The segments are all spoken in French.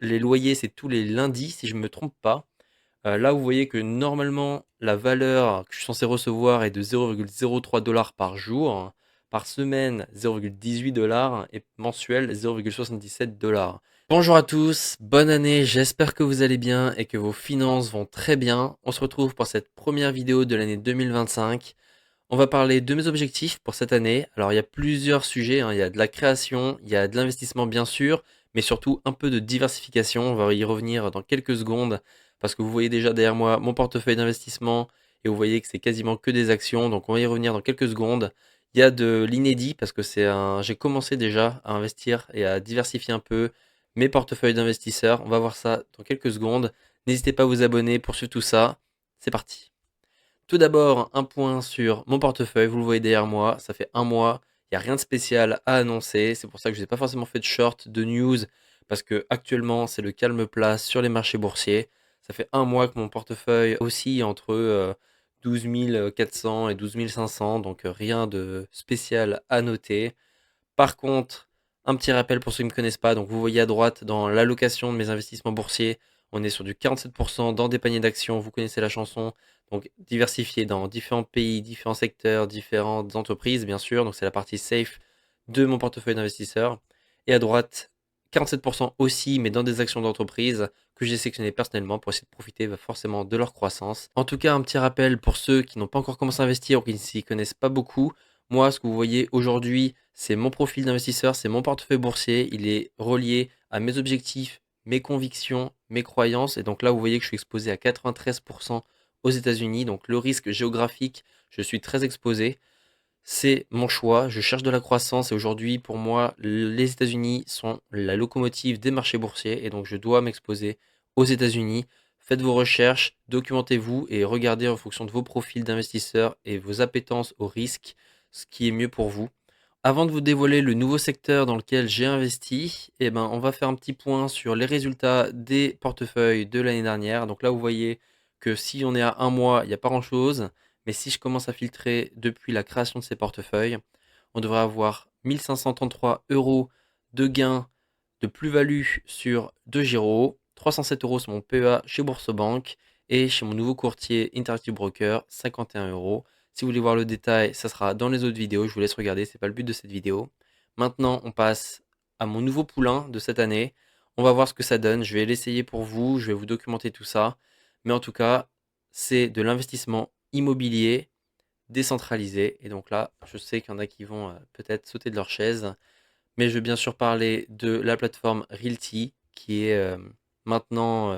les loyers, c'est tous les lundis, si je ne me trompe pas. Là, vous voyez que normalement, la valeur que je suis censé recevoir est de 0,03 dollars par jour, par semaine 0,18 dollars et mensuel 0,77 dollars. Bonjour à tous, bonne année, j'espère que vous allez bien et que vos finances vont très bien. On se retrouve pour cette première vidéo de l'année 2025. On va parler de mes objectifs pour cette année. Alors, il y a plusieurs sujets, hein. Il y a de la création, il y a de l'investissement bien sûr, mais surtout un peu de diversification. On va y revenir dans quelques secondes parce que vous voyez déjà derrière moi mon portefeuille d'investissement et vous voyez que c'est quasiment que des actions. Donc, on va y revenir dans quelques secondes. Il y a de l'inédit parce que j'ai commencé déjà à investir et à diversifier un peu mes portefeuilles d'investisseurs. On va voir ça dans quelques secondes. N'hésitez pas à vous abonner pour suivre tout ça. C'est parti. Tout d'abord, un point sur mon portefeuille. Vous le voyez derrière moi, ça fait un mois. Il n'y a rien de spécial à annoncer. C'est pour ça que je n'ai pas forcément fait de short, de news, parce que actuellement, c'est le calme plat sur les marchés boursiers. Ça fait un mois que mon portefeuille oscille entre 12 400 et 12 500, donc rien de spécial à noter. Par contre, un petit rappel pour ceux qui ne me connaissent pas, donc vous voyez à droite dans l'allocation de mes investissements boursiers, on est sur du 47% dans des paniers d'actions, vous connaissez la chanson, donc diversifié dans différents pays, différents secteurs, différentes entreprises bien sûr, donc c'est la partie safe de mon portefeuille d'investisseurs. Et à droite, 47% aussi, mais dans des actions d'entreprise que j'ai sélectionnées personnellement pour essayer de profiter forcément de leur croissance. En tout cas, un petit rappel pour ceux qui n'ont pas encore commencé à investir ou qui ne s'y connaissent pas beaucoup, moi, ce que vous voyez aujourd'hui, c'est mon profil d'investisseur, c'est mon portefeuille boursier. Il est relié à mes objectifs, mes convictions, mes croyances. Et donc là, vous voyez que je suis exposé à 93% aux États-Unis. Donc le risque géographique, je suis très exposé. C'est mon choix. Je cherche de la croissance. Et aujourd'hui, pour moi, les États-Unis sont la locomotive des marchés boursiers. Et donc, je dois m'exposer aux États-Unis. Faites vos recherches, documentez-vous et regardez en fonction de vos profils d'investisseurs et vos appétences au risque ce qui est mieux pour vous. Avant de vous dévoiler le nouveau secteur dans lequel j'ai investi, on va faire un petit point sur les résultats des portefeuilles de l'année dernière. Donc là, vous voyez que si on est à un mois, il n'y a pas grand-chose. Mais si je commence à filtrer depuis la création de ces portefeuilles, on devrait avoir 1533 euros de gains de plus-value sur 2 Giro, 307 euros sur mon PEA chez Boursobank et chez mon nouveau courtier Interactive Broker, 51 euros. Si vous voulez voir le détail, ça sera dans les autres vidéos. Je vous laisse regarder, c'est pas le but de cette vidéo. Maintenant, on passe à mon nouveau poulain de cette année. On va voir ce que ça donne. Je vais l'essayer pour vous, je vais vous documenter tout ça. Mais en tout cas, c'est de l'investissement immobilier décentralisé. Et donc là, je sais qu'il y en a qui vont peut-être sauter de leur chaise. Mais je vais bien sûr parler de la plateforme Realty qui est maintenant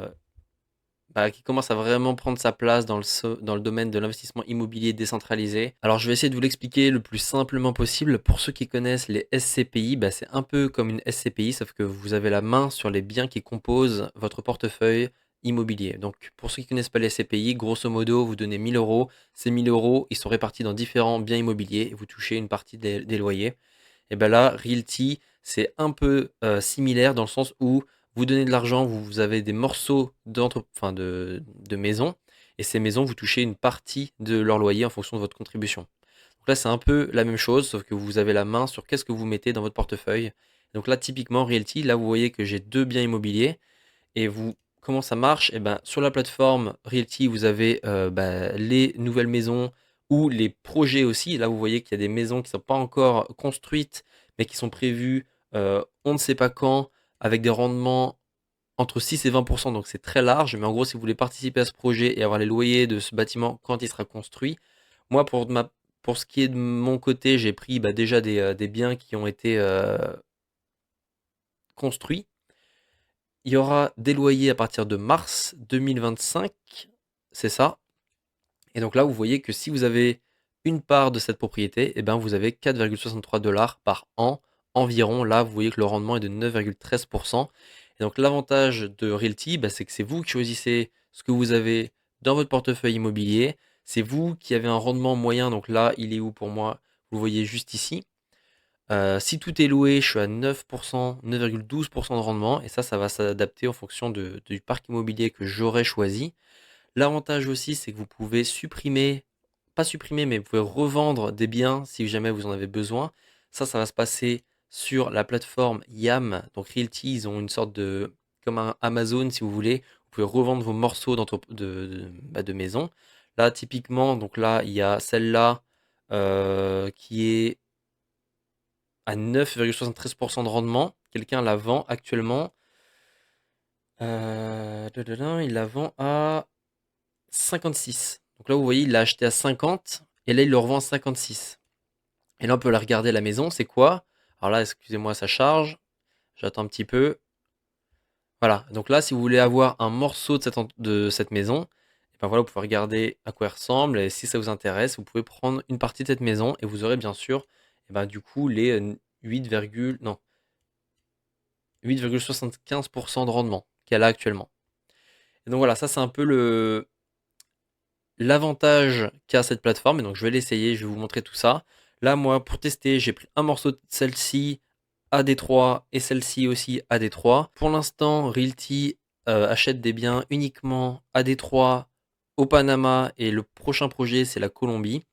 qui commence à vraiment prendre sa place dans le domaine de l'investissement immobilier décentralisé. Alors je vais essayer de vous l'expliquer le plus simplement possible. Pour ceux qui connaissent les SCPI, c'est un peu comme une SCPI, sauf que vous avez la main sur les biens qui composent votre portefeuille immobilier. Donc pour ceux qui ne connaissent pas les SCPI, grosso modo, vous donnez 1000 euros. Ces 1000 euros, ils sont répartis dans différents biens immobiliers et vous touchez une partie des loyers. Et bien là, Realty, c'est un peu similaire dans le sens où vous donnez de l'argent, vous avez des morceaux de maisons, et ces maisons, vous touchez une partie de leur loyer en fonction de votre contribution. Donc là, c'est un peu la même chose, sauf que vous avez la main sur qu'est-ce que vous mettez dans votre portefeuille. Donc là, typiquement, Realty, là, vous voyez que j'ai deux biens immobiliers, et comment ça marche? Sur la plateforme Realty, vous avez les nouvelles maisons ou les projets aussi. Là, vous voyez qu'il y a des maisons qui ne sont pas encore construites, mais qui sont prévues on ne sait pas quand, avec des rendements entre 6 et 20%. Donc c'est très large. Mais en gros, si vous voulez participer à ce projet et avoir les loyers de ce bâtiment quand il sera construit, moi, pour ce qui est de mon côté, j'ai pris déjà des biens qui ont été construits. Il y aura des loyers à partir de mars 2025, c'est ça. Et donc là, vous voyez que si vous avez une part de cette propriété, vous avez 4,63 dollars par an environ. Là, vous voyez que le rendement est de 9,13%. Et donc l'avantage de Realty, c'est que c'est vous qui choisissez ce que vous avez dans votre portefeuille immobilier. C'est vous qui avez un rendement moyen. Donc là, il est où pour moi? Vous voyez juste ici. Si tout est loué, je suis à 9%, 9,12% de rendement. Et ça va s'adapter en fonction du parc immobilier que j'aurais choisi. L'avantage aussi, c'est que vous pouvez pas supprimer, mais vous pouvez revendre des biens si jamais vous en avez besoin. Ça va se passer sur la plateforme YAM. Donc Realty, ils ont une sorte de comme un Amazon si vous voulez. Vous pouvez revendre vos morceaux de maison. Là, typiquement, donc là, il y a celle-là qui est à 9,73% de rendement. Quelqu'un la vend actuellement. Il la vend à 56. Donc là, vous voyez, il l'a acheté à 50 et là, il le revend à 56. Et là, on peut la regarder à la maison. C'est quoi? Alors là, excusez-moi, ça charge. J'attends un petit peu. Voilà. Donc là, si vous voulez avoir un morceau de cette maison, et ben voilà, vous pouvez regarder à quoi elle ressemble. Et si ça vous intéresse, vous pouvez prendre une partie de cette maison et vous aurez bien sûr, et ben, du coup, les 8, non, 8,75% de rendement qu'elle a actuellement. Et donc voilà, ça c'est un peu l'avantage qu'a cette plateforme. Et donc je vais l'essayer, je vais vous montrer tout ça. Là, moi, pour tester, j'ai pris un morceau de celle-ci à Détroit et celle-ci aussi à Détroit. Pour l'instant, Realty achète des biens uniquement à Détroit, au Panama, et le prochain projet, c'est la Colombie.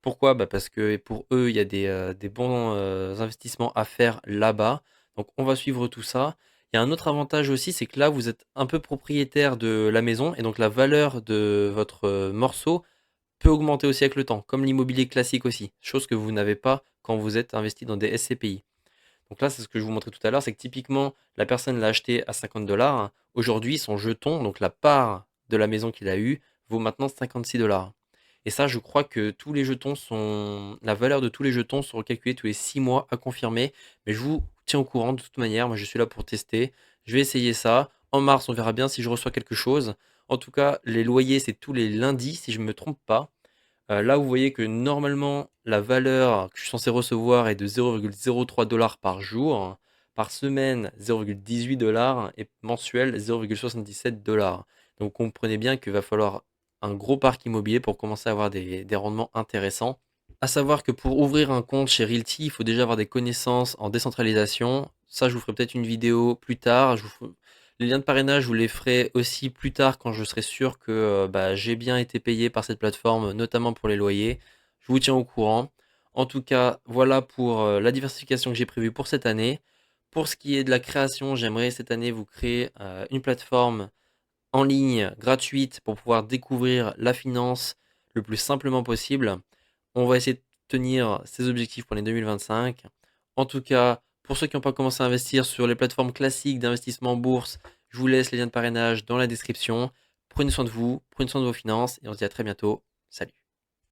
Pourquoi? Bah parce que pour eux, il y a des bons investissements à faire là-bas. Donc on va suivre tout ça. Il y a un autre avantage aussi, c'est que là, vous êtes un peu propriétaire de la maison et donc la valeur de votre morceau peut augmenter aussi avec le temps, comme l'immobilier classique aussi, chose que vous n'avez pas quand vous êtes investi dans des SCPI. Donc là, c'est ce que je vous montrais tout à l'heure, c'est que typiquement, la personne l'a acheté à 50 $. Aujourd'hui, son jeton, donc la part de la maison qu'il a eue, vaut maintenant 56 $. Et ça, je crois que tous les jetons sont. La valeur de tous les jetons sont recalculés tous les 6 mois à confirmer. Mais je vous tiens au courant de toute manière. Moi, je suis là pour tester. Je vais essayer ça. En mars, on verra bien si je reçois quelque chose. En tout cas, les loyers, c'est tous les lundis, si je ne me trompe pas. Là, vous voyez que normalement, la valeur que je suis censé recevoir est de 0,03 $ par jour, par semaine 0,18 $ et mensuel 0,77 $. Donc comprenez bien qu'il va falloir un gros parc immobilier pour commencer à avoir des rendements intéressants. À savoir que pour ouvrir un compte chez Realty, il faut déjà avoir des connaissances en décentralisation. Ça, je vous ferai peut-être une vidéo plus tard. Les liens de parrainage, je vous les ferai aussi plus tard quand je serai sûr que bah, j'ai bien été payé par cette plateforme, notamment pour les loyers. Je vous tiens au courant. En tout cas, voilà pour la diversification que j'ai prévue pour cette année. Pour ce qui est de la création, j'aimerais cette année vous créer une plateforme en ligne gratuite pour pouvoir découvrir la finance le plus simplement possible. On va essayer de tenir ces objectifs pour les 2025. En tout cas, pour ceux qui n'ont pas commencé à investir sur les plateformes classiques d'investissement en bourse, je vous laisse les liens de parrainage dans la description. Prenez soin de vous, prenez soin de vos finances et on se dit à très bientôt. Salut.